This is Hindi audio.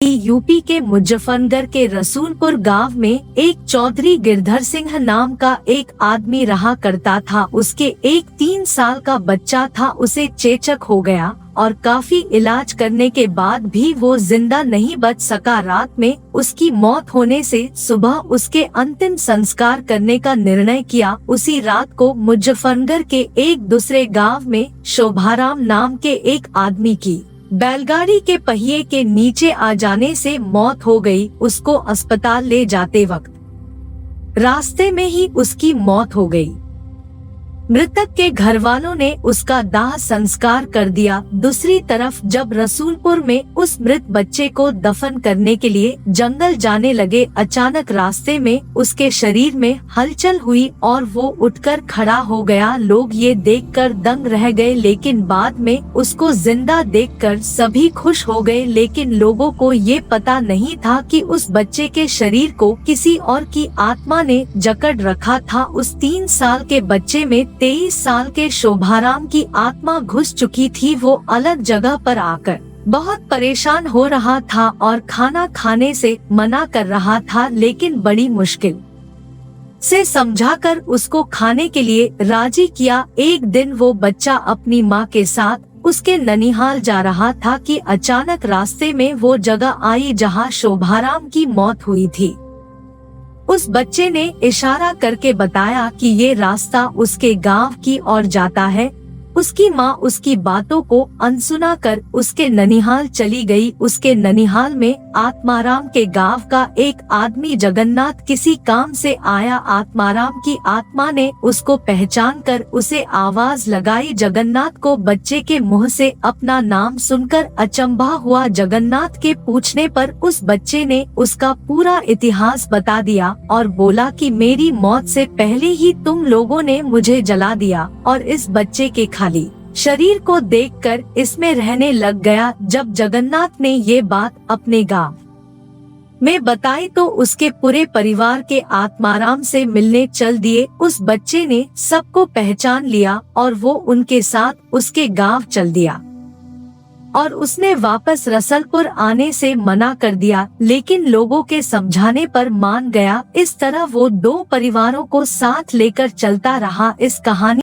यूपी के मुजफ्फरनगर के रसूलपुर गांव में एक चौधरी गिरधर सिंह नाम का एक आदमी रहा करता था। उसके एक 3 साल का बच्चा था, उसे चेचक हो गया और काफी इलाज करने के बाद भी वो जिंदा नहीं बच सका। रात में उसकी मौत होने से सुबह उसके अंतिम संस्कार करने का निर्णय किया। उसी रात को मुजफ्फरनगर के एक दूसरे गांव में शोभाराम नाम के एक आदमी की बैलगाड़ी के पहिए के नीचे आ जाने से मौत हो गई। उसको अस्पताल ले जाते वक्त रास्ते में ही उसकी मौत हो गई। मृतक के घर वालों ने उसका दाह संस्कार कर दिया। दूसरी तरफ जब रसूलपुर में उस मृत बच्चे को दफन करने के लिए जंगल जाने लगे, अचानक रास्ते में उसके शरीर में हलचल हुई और वो उठकर खड़ा हो गया। लोग ये देखकर दंग रह गए, लेकिन बाद में उसको जिंदा देखकर सभी खुश हो गए। लेकिन लोगों को ये पता नहीं था कि उस बच्चे के शरीर को किसी और की आत्मा ने जकड़ रखा था। उस 3 साल के बच्चे में 23 साल के शोभाराम की आत्मा घुस चुकी थी। वो अलग जगह पर आकर बहुत परेशान हो रहा था और खाना खाने से मना कर रहा था, लेकिन बड़ी मुश्किल से समझाकर उसको खाने के लिए राजी किया। एक दिन वो बच्चा अपनी माँ के साथ उसके ननिहाल जा रहा था कि अचानक रास्ते में वो जगह आई जहाँ शोभाराम की मौत हुई थी। उस बच्चे ने इशारा करके बताया कि ये रास्ता उसके गांव की ओर जाता है। उसकी माँ उसकी बातों को अनसुना कर उसके ननिहाल चली गई। उसके ननिहाल में आत्माराम के गांव का एक आदमी जगन्नाथ किसी काम से आया। आत्माराम की आत्मा ने उसको पहचान कर उसे आवाज लगाई। जगन्नाथ को बच्चे के मुंह से अपना नाम सुनकर अचंभा हुआ। जगन्नाथ के पूछने पर उस बच्चे ने उसका पूरा इतिहास बता दिया और बोला कि मेरी मौत से पहले ही तुम लोगों ने मुझे जला दिया और इस बच्चे के खाली शरीर को देखकर इसमें रहने लग गया। जब जगन्नाथ ने ये बात अपने गांव में बताई तो उसके पूरे परिवार के आत्माराम से मिलने चल दिए। उस बच्चे ने सबको पहचान लिया और वो उनके साथ उसके गांव चल दिया और उसने वापस रसूलपुर आने से मना कर दिया, लेकिन लोगों के समझाने पर मान गया। इस तरह वो 2 परिवारों को साथ लेकर चलता रहा। इस कहानी